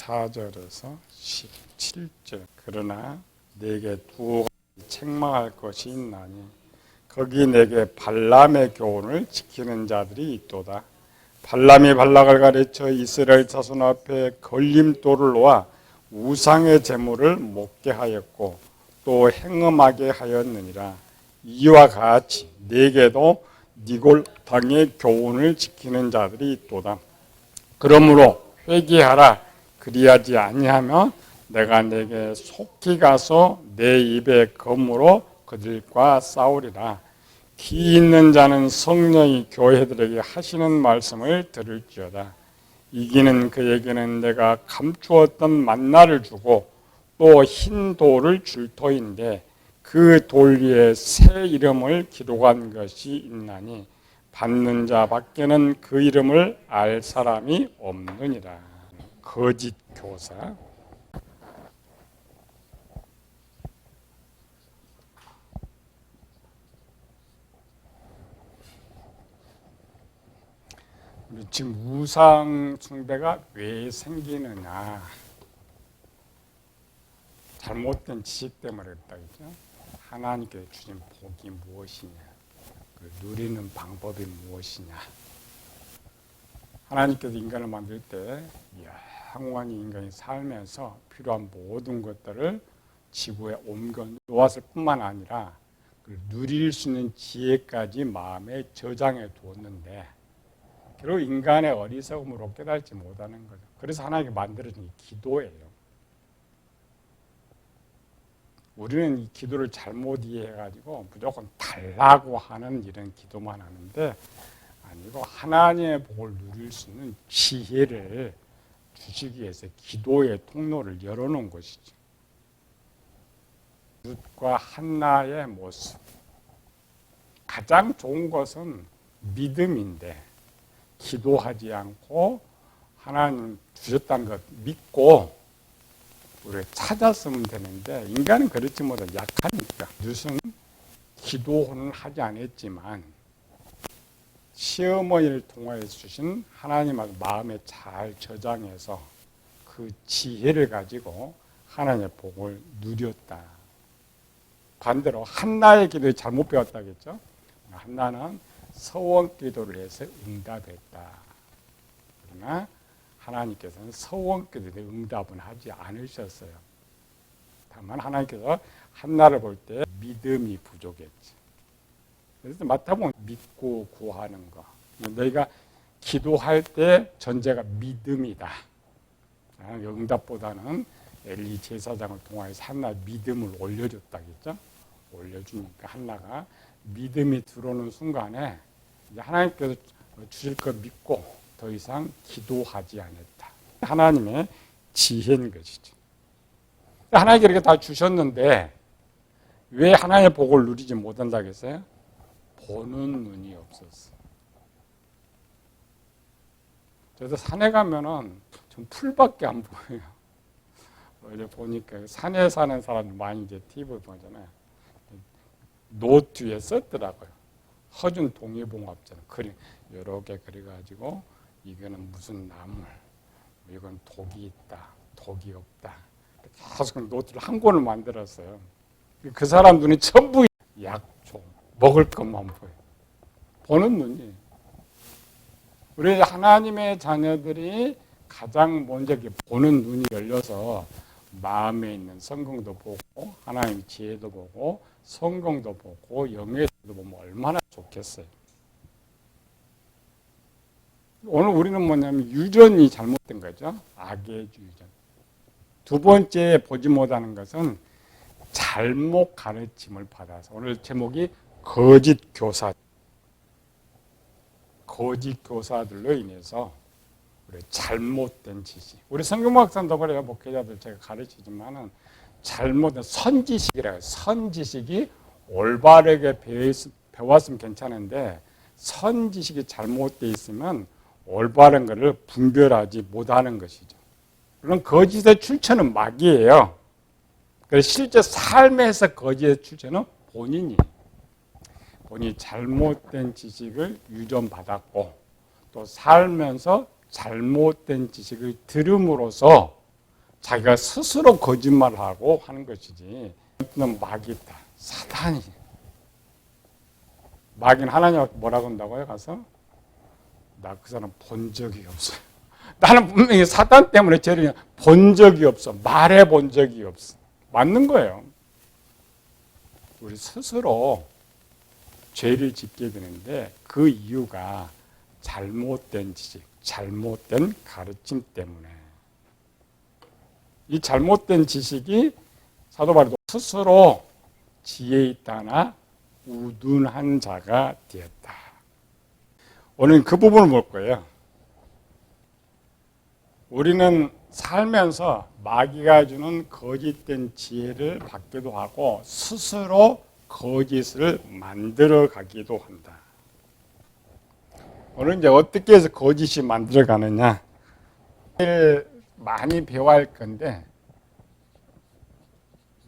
14절에서 17절. 그러나 내게 두 가지 책망할 것이 있나니 거기 내게 발람의 교훈을 지키는 자들이 있도다. 발람이 발락을 가르쳐 이스라엘 자손 앞에 걸림돌을 놓아 우상의 제물을 먹게 하였고 또 행음하게 하였느니라. 이와 같이 내게도 니골 당의 교훈을 지키는 자들이 있도다. 그러므로 회개하라. 그리하지 아니하면 내가 내게 속히 가서 내 입의 검으로 그들과 싸우리라. 기 있는 자는 성령이 교회들에게 하시는 말씀을 들을지어다. 이기는 그에게는 내가 감추었던 만나를 주고 또 흰 돌을 줄 터인데 그 돌 위에 새 이름을 기록한 것이 있나니 받는 자 밖에는 그 이름을 알 사람이 없느니라. 거짓 교사. 지금 우상 숭배가 왜 생기느냐? 잘못된 지식 때문에 그랬다겠죠. 하나님께서 주신 복이 무엇이냐? 누리는 방법이 무엇이냐? 하나님께서 인간을 만들 때 영원히 인간이 살면서 필요한 모든 것들을 지구에 옮겨 놓았을 뿐만 아니라 누릴 수 있는 지혜까지 마음에 저장해 두었는데 결국 인간의 어리석음으로 깨닫지 못하는 거죠. 그래서 하나님께 만들어진 기도예요. 우리는 이 기도를 잘못 이해해가지고 무조건 달라고 하는 이런 기도만 하는데 아니고 하나님의 복을 누릴 수 있는 지혜를 주시기 위해서 기도의 통로를 열어놓은 것이죠. 룻과 한나의 모습. 가장 좋은 것은 믿음인데 기도하지 않고 하나님 주셨다는 것 믿고 우리가 찾았으면 되는데 인간은 그렇지 못해 약하니까. 룻은 기도는 하지 않았지만 시어머니를 통하여 주신 하나님의 마음에 잘 저장해서 그 지혜를 가지고 하나님의 복을 누렸다. 반대로 한나의 기도에 잘못 배웠다겠죠. 한나는 서원 기도를 해서 응답했다. 그러나 하나님께서는 서원 기도에 응답은 하지 않으셨어요. 다만 하나님께서 한나를 볼 때 믿음이 부족했지. 그래서 맡아보면 믿고 구하는 거. 너희가 기도할 때 전제가 믿음이다. 응답보다는 엘리 제사장을 통하여서 한나의 믿음을 올려줬다겠죠. 올려주니까 한나가 믿음이 들어오는 순간에 이제 하나님께서 주실 것 믿고 더 이상 기도하지 않았다. 하나님의 지혜인 것이죠. 하나님께 이렇게 다 주셨는데 왜 하나님의 복을 누리지 못한다겠어요? 보는 눈이 없었어. 저도 산에 가면은 좀 풀밖에 안 보여요. 어제 보니까 산에 사는 사람들 많이 이제 TV 보잖아요. 노트에 썼더라고요. 허준 동해봉합전 그림 여러 개 그려가지고 이거는 무슨 나물, 이건 독이 있다, 독이 없다. 계속 노트를 한 권을 만들었어요. 그 사람 눈이 전부 약초, 먹을 것만 보여. 보는 눈이. 우리 하나님의 자녀들이 가장 먼저 보는 눈이 열려서 마음에 있는 성경도 보고 하나님의 지혜도 보고 성경도 보고 영예도 보면 얼마나 좋겠어요. 오늘 우리는 뭐냐면 유전이 잘못된 거죠. 악의 유전. 두 번째 보지 못하는 것은 잘못 가르침을 받아서 오늘 제목이 거짓 교사. 거짓 교사들로 인해서 우리 잘못된 지식. 우리 성경학산도 그래요. 목회자들 제가 가르치지만은 잘못된 선지식이라고 해요. 선지식이 올바르게 배웠으면 괜찮은데 선지식이 잘못되어 있으면 올바른 것을 분별하지 못하는 것이죠. 물론 거짓의 출처는 마귀예요. 그래서 실제 삶에서 거짓의 출처는 본인이 잘못된 지식을 유전받았고 또 살면서 잘못된 지식을 들음으로써 자기가 스스로 거짓말하고 하는 것이지. 넌 마귀 있다. 사단이. 마귀는 하나님한테 뭐라고 한다고요? 가서 나 그 사람 본 적이 없어요. 나는 분명히 사단 때문에 죄를 본 적이 없어. 말해 본 적이 없어. 맞는 거예요. 우리 스스로 죄를 짓게 되는데 그 이유가 잘못된 지식, 잘못된 가르침 때문에. 이 잘못된 지식이 사도 바울도 스스로 지혜 있다나 우둔한 자가 되었다. 오늘 그 부분을 볼 거예요. 우리는 살면서 마귀가 주는 거짓된 지혜를 받기도 하고 스스로 거짓을 만들어 가기도 한다. 오늘 이제 어떻게 해서 거짓이 만들어 가느냐 많이 배워야 할 건데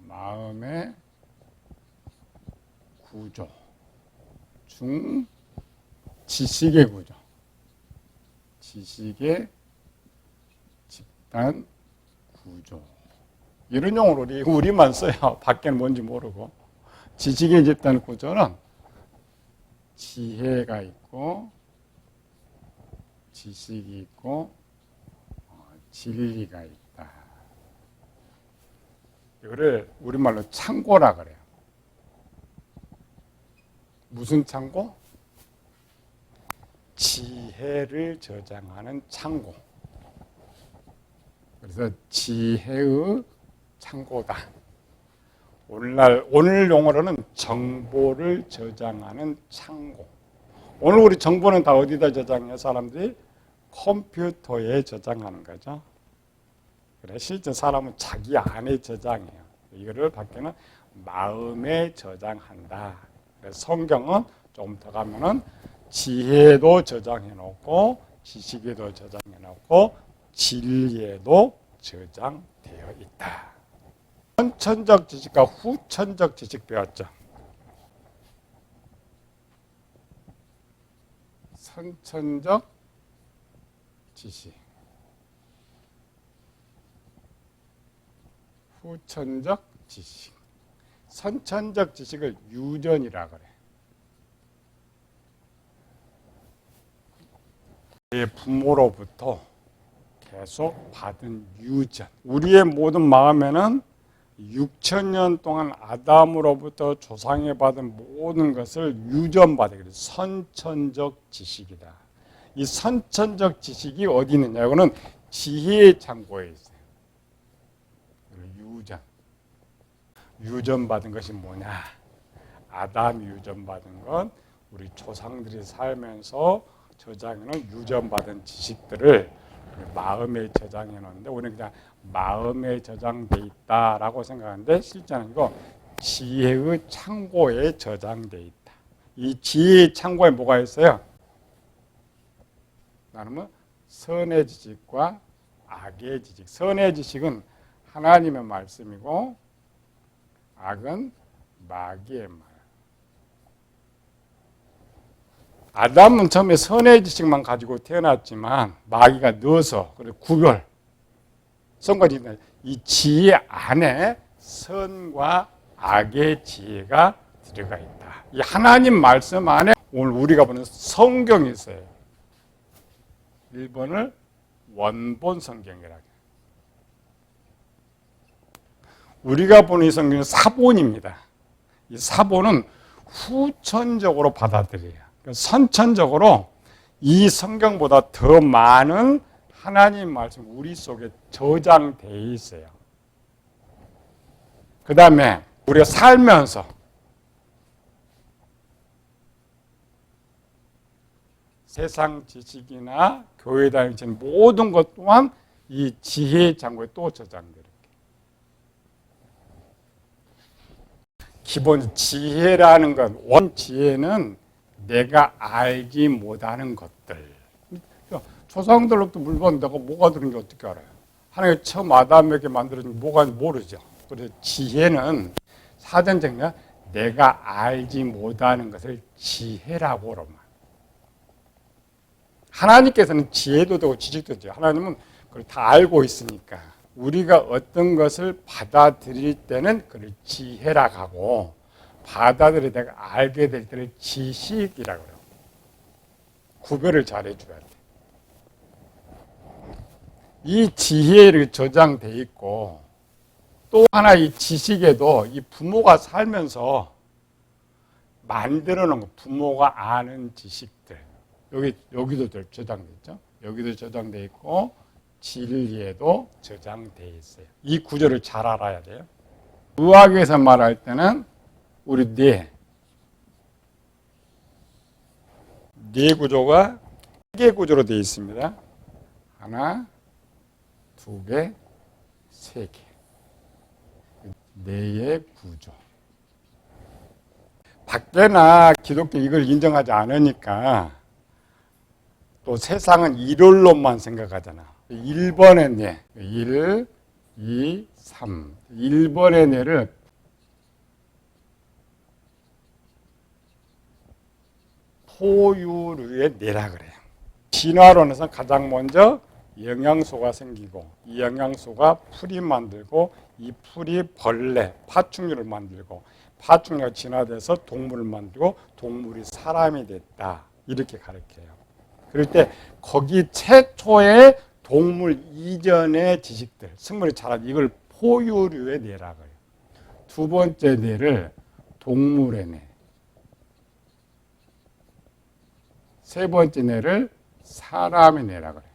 마음의 구조 중 지식의 구조, 지식의 집단 구조 이런 용어로 우리만 써요. 밖에는 뭔지 모르고. 지식의 집단 구조는 지혜가 있고 지식이 있고 진리가 있다. 이거를 우리말로 창고라 그래요. 무슨 창고? 지혜를 저장하는 창고. 그래서 지혜의 창고다. 오늘 용어로는 정보를 저장하는 창고. 오늘 우리 정보는 다 어디다 저장해요? 사람들이 컴퓨터에 저장하는 거죠. 그래, 실제 사람은 자기 안에 저장해요. 이거를 밖에는 마음에 저장한다. 그래서 성경은 좀 더 가면은 지혜도 저장해 놓고 지식에도 저장해 놓고 진리에도 저장되어 있다. 선천적 지식과 후천적 지식 배웠죠. 선천적 지식, 후천적 지식. 선천적 지식을 유전이라 그래. 부모로부터 계속 받은 유전. 우리의 모든 마음에는 6,000년 동안 아담으로부터 조상에 받은 모든 것을 유전받게 돼. 선천적 지식이다. 이 선천적 지식이 어디 있느냐? 이거는 지혜의 창고에 있어요. 유전. 유전받은 것이 뭐냐? 아담이 유전받은 건 우리 조상들이 살면서 저장해놓은 유전받은 지식들을 마음에 저장해 놓는데 우리는 그냥 마음에 저장돼 있다라고 생각하는데 실제는 이거 지혜의 창고에 저장돼 있다. 이 지혜의 창고에 뭐가 있어요? 나는 선의 지식과 악의 지식. 선의 지식은 하나님의 말씀이고 악은 마귀의 말. 아담은 처음에 선의 지식만 가지고 태어났지만 마귀가 넣어서 구별, 선과 지혜, 이 지혜 안에 선과 악의 지혜가 들어가 있다. 이 하나님 말씀 안에 오늘 우리가 보는 성경이 있어요. 1번을 원본 성경이라고 해요. 우리가 보는 이 성경은 사본입니다. 이 사본은 후천적으로 받아들여요. 선천적으로 이 성경보다 더 많은 하나님 말씀 우리 속에 저장되어 있어요. 그 다음에 우리가 살면서 세상 지식이나 교회 다니는 모든 것 또한 이 지혜의 창고에 또 저장돼요. 기본 지혜라는 건, 원 지혜는 내가 알지 못하는 것들. 조상들로부터 물건 내가 뭐가 들은 게 어떻게 알아요? 하나님이 처음 아담에게 만들어준 뭐가 모르죠. 그래서 지혜는 사전적으로 내가 알지 못하는 것을 지혜라고 그러면. 하나님께서는 지혜도 되고 지식도 되죠. 하나님은 그걸 다 알고 있으니까. 우리가 어떤 것을 받아들일 때는 그걸 지혜라고 하고 받아들이다가 알게 될 때를 지식이라고 해요. 구별을 잘 해줘야 돼. 이 지혜를 저장돼 있고 또 하나 이 지식에도 이 부모가 살면서 만들어 놓은 거, 부모가 아는 지식들. 여기도 저장돼 있죠. 여기도 저장돼 있고 진리에도 저장돼 있어요. 이 구조를 잘 알아야 돼요. 의학에서 말할 때는 우리 뇌 구조가 3개 구조로 되어 있습니다. 하나, 2개, 3개. 뇌의 구조. 밖에나 기독교 이걸 인정하지 않으니까 또 세상은 일월로만 생각하잖아. 1번의 뇌, 1, 2, 3. 1번의 뇌를 포유류의 뇌라 그래요. 진화론에서 가장 먼저 영양소가 생기고 이 영양소가 풀이 만들고 이 풀이 벌레, 파충류를 만들고 파충류가 진화돼서 동물을 만들고 동물이 사람이 됐다. 이렇게 가르쳐요. 그럴 때 거기 최초의 동물 이전의 지식들, 생물이 자란 이걸 포유류의 뇌라고 해요. 두 번째 뇌를 동물의 뇌. 세 번째 뇌를 사람의 뇌라고 해요.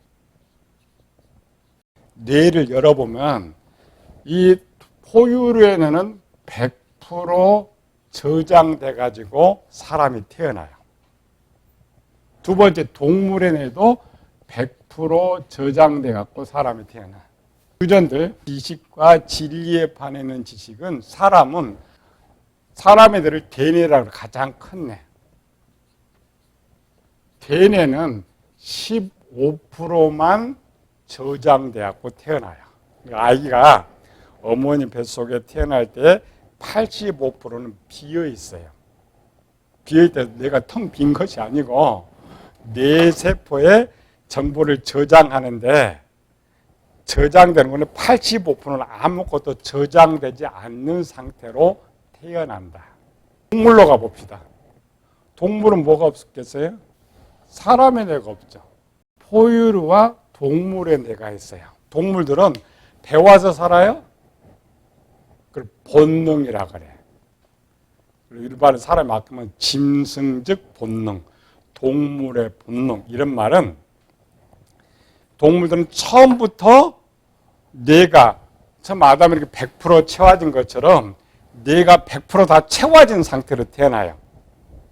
뇌를 열어보면 이 포유류의 뇌는 100% 저장돼 가지고 사람이 태어나요. 두 번째 동물의 뇌도 100% 저장돼 갖고 사람이 태어나요. 유전들 지식과 진리에 반하는 지식은 사람의 뇌를 대뇌라고 가장 큰 뇌. 대뇌는 15%만 저장돼 갖고 태어나요. 아이가 어머니 뱃속에 태어날 때 85%는 비어 있어요. 비어 있다 뇌가 텅 빈 것이 아니고 뇌 세포에 정보를 저장하는데 저장되는 것은 85%는 아무것도 저장되지 않는 상태로 태어난다. 동물로 가봅시다. 동물은 뭐가 없겠어요? 사람의 뇌가 없죠. 포유류와 동물의 뇌가 있어요. 동물들은 배워서 살아요? 그걸 본능이라 그래. 일반 사람이 아끼면 짐승적 본능, 동물의 본능 이런 말은 동물들은 처음부터 뇌가 처음 아담이 이렇게 100% 채워진 것처럼 뇌가 100% 채워진 상태로 태어나요.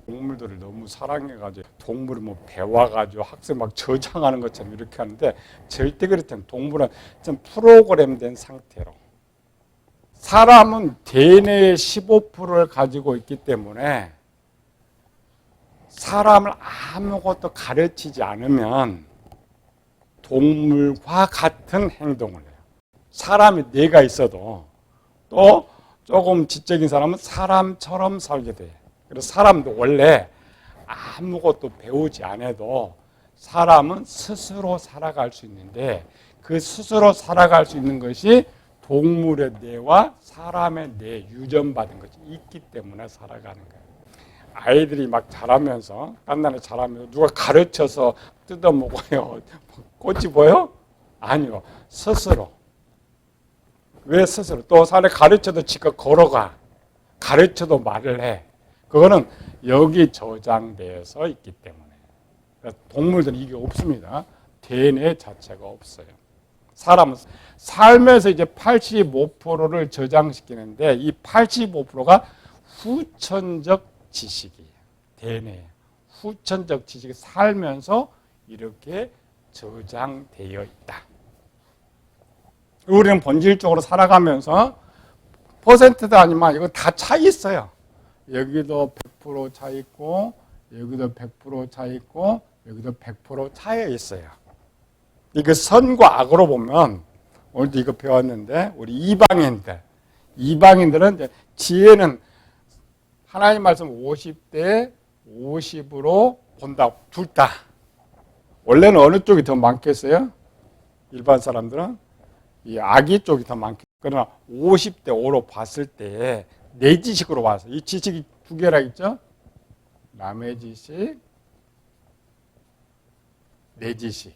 동물들을 너무 사랑해가지고 동물을 뭐 배워가지고 학생 막 저장하는 것처럼 이렇게 하는데 절대 그렇지 않아요. 동물은 좀 프로그램된 상태로. 사람은 대뇌의 15%를 가지고 있기 때문에 사람을 아무것도 가르치지 않으면 동물과 같은 행동을 해요. 사람이 뇌가 있어도 또 조금 지적인 사람은 사람처럼 살게 돼요. 그래서 사람도 원래 아무것도 배우지 않아도 사람은 스스로 살아갈 수 있는데 그 스스로 살아갈 수 있는 것이 동물의 뇌와 사람의 뇌 유전받은 것이 있기 때문에 살아가는 거예요. 아이들이 막 자라면서 깐난에 자라면서 누가 가르쳐서 뜯어먹어요. 꽃이 보여? 아니요. 스스로. 왜 스스로? 또 사람이 가르쳐도 지가 걸어가. 가르쳐도 말을 해. 그거는 여기 저장되어서 있기 때문에. 동물들은 이게 없습니다. DNA 자체가 없어요. 사람은 살면서 이제 85%를 저장시키는데 이 85%가 후천적 지식이에요. DNA. 후천적 지식이 살면서 이렇게 저장되어 있다. 우리는 본질적으로 살아가면서 퍼센트도 아니지만 이거 다 차 있어요. 여기도 100% 차 있고 여기도 100% 차 있고 여기도 100% 차여 있어요. 이거 선과 악으로 보면 오늘도 이거 배웠는데 우리 이방인들은 이제 지혜는 하나님 말씀 50대 50으로 본다. 둘 다. 원래는 어느 쪽이 더 많겠어요? 일반 사람들은 이 아기 쪽이 더 많겠죠. 그러나 50대 5로 봤을 때 내 지식으로 봐서 이 지식이 두 개라 했죠. 남의 지식, 내 지식.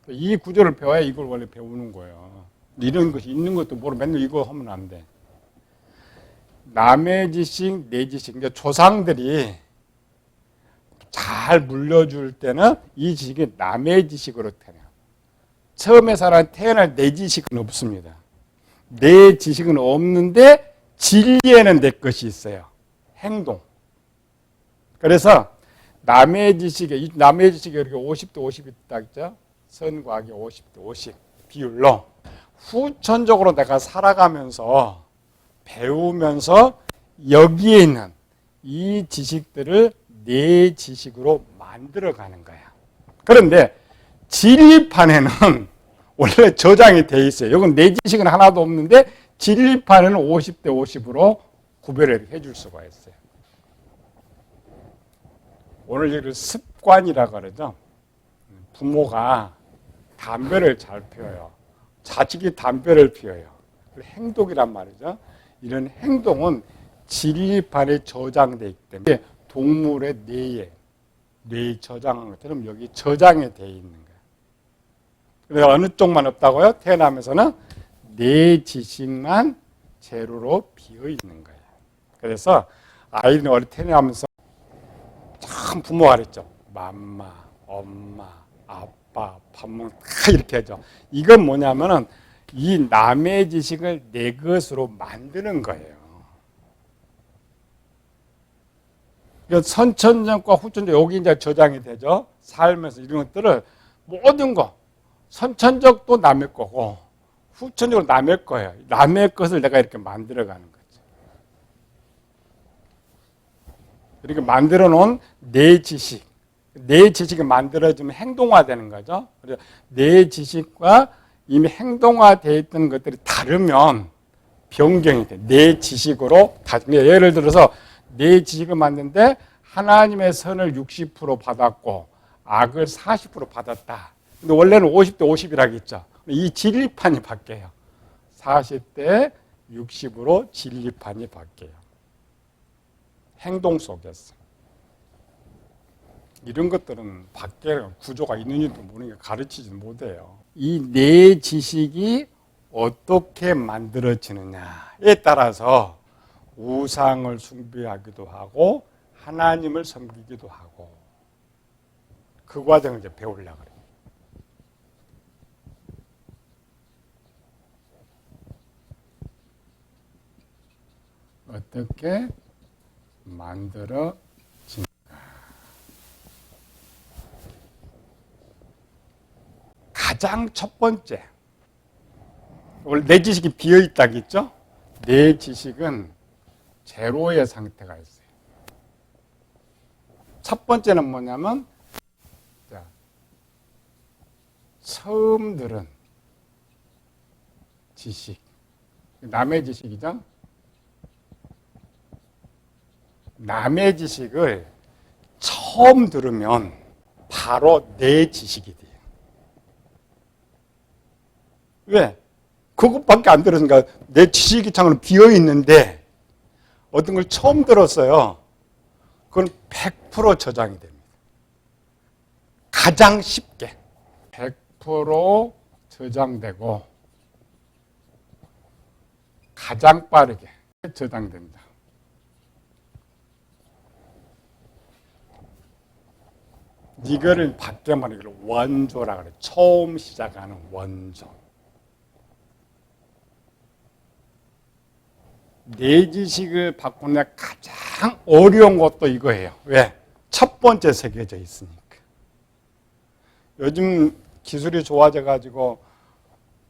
이 구조를 배워야 이걸 원래 배우는 거예요. 이런 것이 있는 것도 모르고 맨날 이거 하면 안 돼. 남의 지식, 내 지식. 그러니까 조상들이 잘 물려줄 때는 이 지식이 남의 지식으로 태어나요. 처음에 사람 태어날 내 지식은 없습니다. 내 지식은 없는데 진리에는 내 것이 있어요. 행동. 그래서 남의 지식이 이렇게 50대 50이 있다 했죠. 선과 악이 50대 50 비율로 후천적으로 내가 살아가면서 배우면서 여기에 있는 이 지식들을 내 지식으로 만들어가는 거야. 그런데 진리판에는 원래 저장이 돼 있어요. 이건 내 지식은 하나도 없는데 진리판에는 50대 50으로 구별을 해줄 수가 있어요. 오늘 이걸 습관이라고 그러죠. 부모가 담배를 잘 피워요. 자식이 담배를 피워요. 행동이란 말이죠. 이런 행동은 진리판에 저장되어 있기 때문에 동물의 뇌에 저장한 것처럼 여기 저장이 되어 있는 거예요. 그래서 어느 쪽만 없다고요? 태어나면서는 내 지식만 재료로 비어 있는 거예요. 그래서 아이는 어릴 태어나면서 참 부모가 그랬죠. 맘마, 엄마, 아빠, 밥 먹는 다 이렇게 하죠. 이건 뭐냐면은 이 남의 지식을 내 것으로 만드는 거예요. 선천적과 후천적 여기 이제 저장이 되죠. 살면서 이런 것들을 모든 거 선천적도 남의 거고 후천적으로 남의 거예요. 남의 것을 내가 이렇게 만들어가는 거죠. 이렇게 만들어 놓은 내 지식, 내 지식이 만들어지면 행동화되는 거죠. 그래서 내 지식과 이미 행동화되어 있던 것들이 다르면 변경이 돼. 내 지식으로 예를 들어서 내 지식을 만드는데 하나님의 선을 60% 받았고 악을 40% 받았다. 근데 원래는 50대 50이라고 했죠. 이 진리판이 바뀌어요. 40대 60으로 진리판이 바뀌어요. 행동 속에서. 이런 것들은 밖에 구조가 있는지도 모르니까 가르치지 못해요. 이 내 지식이 어떻게 만들어지느냐에 따라서 우상을 숭배하기도 하고 하나님을 섬기기도 하고 그 과정을 이제 배우려고 그래요. 어떻게 만들어지는가. 가장 첫 번째, 원래 내 지식이 비어있다고 했죠? 내 지식은 제로의 상태가 있어요. 첫 번째는 뭐냐면 처음 들은 지식, 남의 지식이죠? 남의 지식을 처음 들으면 바로 내 지식이 돼요. 왜? 그것밖에 안 들었으니까 내 지식이 창으로 비어있는데 어떤 걸 처음 들었어요. 그건 100% 저장이 됩니다. 가장 쉽게 100% 저장되고 가장 빠르게 저장된다. 이거를 밖에 말하기로 원조라 그래. 처음 시작하는 원조. 내 지식을 바꾸는 가장 어려운 것도 이거예요. 왜? 첫 번째 새겨져 있으니까. 요즘 기술이 좋아져가지고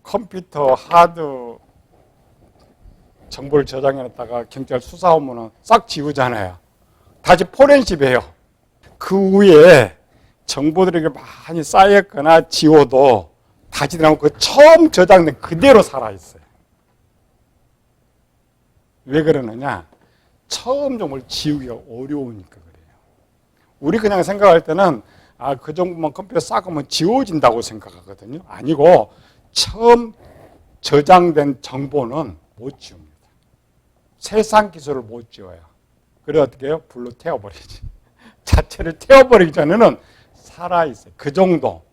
컴퓨터 하드 정보를 저장해놨다가 경찰 수사하면 싹 지우잖아요. 다시 포렌식해요. 그 후에 정보들이 많이 쌓였거나 지워도 다시 들어가면 그 처음 저장된 그대로 살아있어요. 왜 그러느냐? 처음 정보를 지우기가 어려우니까 그래요. 우리 그냥 생각할 때는 그 정도만 컴퓨터 쌓으면 지워진다고 생각하거든요. 아니고 처음 저장된 정보는 못 지웁니다. 세상 기술을 못 지워요. 그래 어떻게 해요? 불로 태워버리지. 자체를 태워버리기 전에는 살아있어요. 그 정도.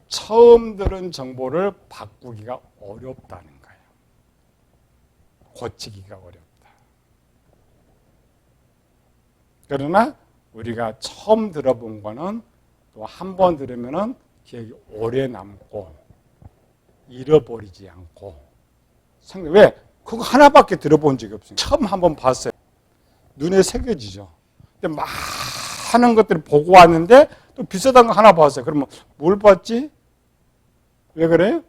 처음 들은 정보를 바꾸기가 어렵다는 거예요. 고치기가 어렵다. 그러나 우리가 처음 들어본 거는 또 한 번 들으면은 기억이 오래 남고 잃어버리지 않고. 왜? 그거 하나밖에 들어본 적이 없어요. 처음 한번 봤어요. 눈에 새겨지죠. 근데 많은 것들을 보고 왔는데 또 비슷한 거 하나 봤어요. 그러면 뭘 봤지? 왜 그래요?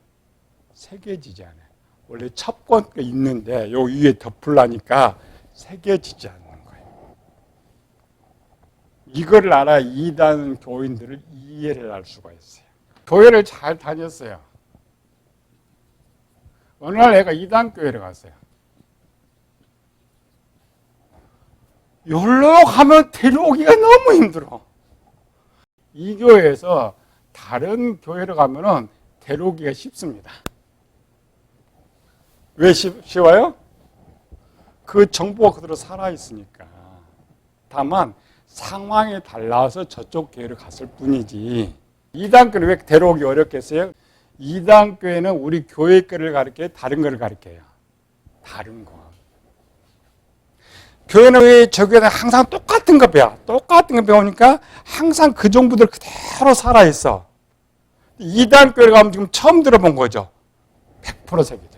새겨지지 않아요. 원래 첫 번째 있는데 요 위에 덮으려니까 새겨지지 않는 거예요. 이걸 알아야 이단 교인들을 이해를 할 수가 있어요. 교회를 잘 다녔어요. 어느 날 애가 이단 교회를 갔어요. 여기로 가면 데려오기가 너무 힘들어. 이 교회에서 다른 교회로 가면은 데려오기가 쉽습니다. 왜 쉬워요? 그 정보가 그대로 살아있으니까. 다만 상황이 달라서 저쪽 교회로 갔을 뿐이지. 이단교회는 왜 데려오기 어렵겠어요? 이단교회는 우리 교회 거를 가르쳐요? 다른 거를 가르쳐요? 다른 거. 교회는 왜 저 교회는 항상 똑같은 거 배워? 똑같은 거 배우니까 항상 그 정보들 그대로 살아있어. 이단교회를 가면 지금 처음 들어본 거죠. 100% 새겨져.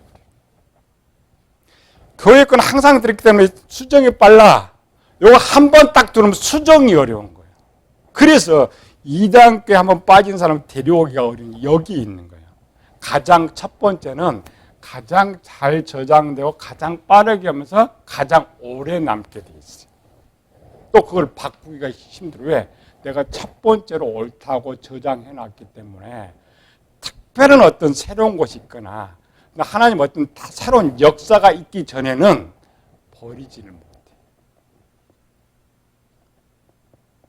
교회 건 항상 들었기 때문에 수정이 빨라. 요거 한 번 딱 들으면 수정이 어려운 거예요. 그래서 이단교회 한번 빠진 사람 데려오기가 어려운 게 여기 있는 거예요. 가장 첫 번째는 가장 잘 저장되고 가장 빠르게 하면서 가장 오래 남게 돼 있어요. 또 그걸 바꾸기가 힘들어요. 왜? 내가 첫 번째로 옳다고 저장해 놨기 때문에 특별한 어떤 새로운 것이 있거나 하나님 어떤 새로운 역사가 있기 전에는 버리지를 못해.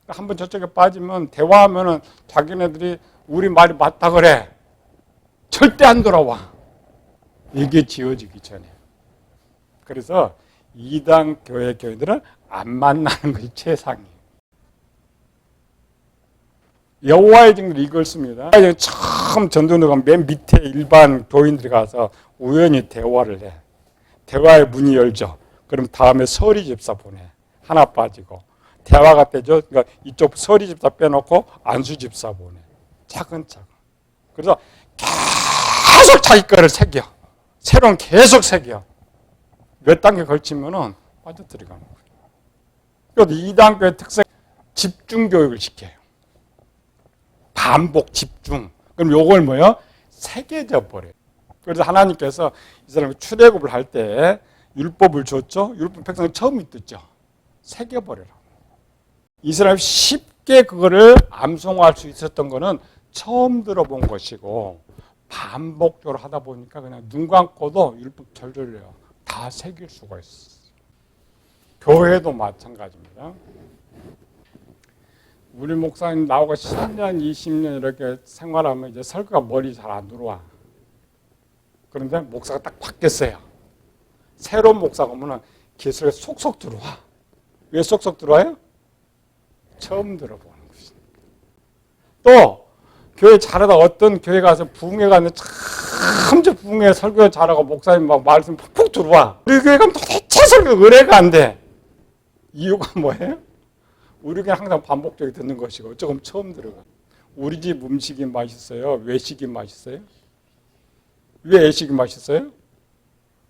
한번 저쪽에 빠지면 대화하면은 자기네들이 우리 말이 맞다 그래. 절대 안 돌아와. 이게 지어지기 전에. 그래서 이단 교회 교회들은 안 만나는 것이 최상이에요. 여호와의 증거를 이걸 씁니다. 처음 전도는 맨 밑에 일반 교인들이 가서 우연히 대화를 해. 대화의 문이 열죠. 그럼 다음에 서리 집사 보내. 하나 빠지고. 대화가 되죠. 그러니까 이쪽 서리 집사 빼놓고 안수 집사 보내. 차근차근. 그래서 계속 자기 거를 새겨. 새로운 계속 새겨. 몇 단계 걸치면은 빠져들어가는 거예요. 그래서 2단계의 특색, 집중 교육을 시켜요. 반복, 집중. 그럼 요걸 뭐예요? 새겨져 버려요. 그래서 하나님께서 이 사람이 출애굽을 할 때 율법을 줬죠. 율법 백성이 처음 듣죠. 새겨버려라. 이 사람이 쉽게 그거를 암송할 수 있었던 거는 처음 들어본 것이고 반복적으로 하다 보니까 그냥 눈 감고도 율법 절절해요. 다 새길 수가 있어요. 교회도 마찬가지입니다. 우리 목사님 나오고 10년, 20년 이렇게 생활하면 이제 설교가 머리 잘 안 들어와. 그런데 목사가 딱 바뀌었어요. 새로운 목사가 오면 기술에 속속 들어와. 왜 속속 들어와요? 처음 들어보는 것이니까. 또 교회 잘하다 어떤 교회 가서 부흥회 갔는데 참 저 부흥회 설교 잘하고 목사님 막 말씀 푹푹 들어와. 우리 교회 가면 도대체 설교 의뢰가 안 돼. 이유가 뭐예요? 우리 교회 항상 반복적으로 듣는 것이고 조금 처음 들어가. 우리 집 음식이 맛있어요? 외식이 맛있어요? 왜 외식이 맛있어요?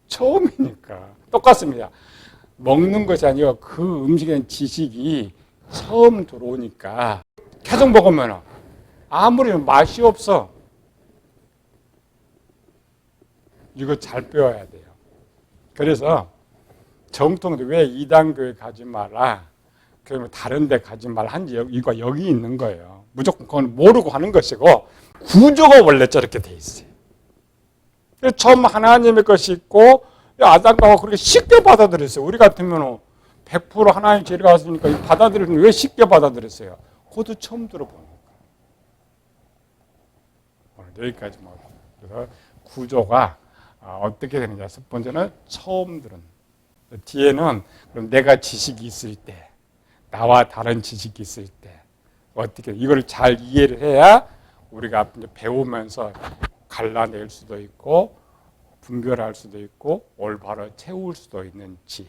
처음이니까. 똑같습니다. 먹는 것이 아니고 그 음식에 대한 지식이 처음 들어오니까 계속 먹으면 아무리 맛이 없어. 이거 잘 배워야 돼요. 그래서 정통도 왜 이단교회 가지 마라. 그러면 다른 데 가지 말라 한지 이거 여기 있는 거예요. 무조건 그건 모르고 하는 것이고 구조가 원래 저렇게 돼 있어요. 처음 하나님의 것이 있고 아담과 그렇게 쉽게 받아들였어요. 우리 같으면 100% 하나님 죄를 갔으니까 받아들이는 왜 쉽게 받아들였어요? 그것도 처음 들어보는 거예요. 여기까지 뭐. 그래서 구조가 어떻게 되느냐. 첫 번째는 처음 들은. 뒤에는 그럼 내가 지식이 있을 때, 나와 다른 지식이 있을 때 어떻게 이걸 잘 이해를 해야 우리가 배우면서 갈라낼 수도 있고 분별할 수도 있고 올바로 채울 수도 있는 지혜.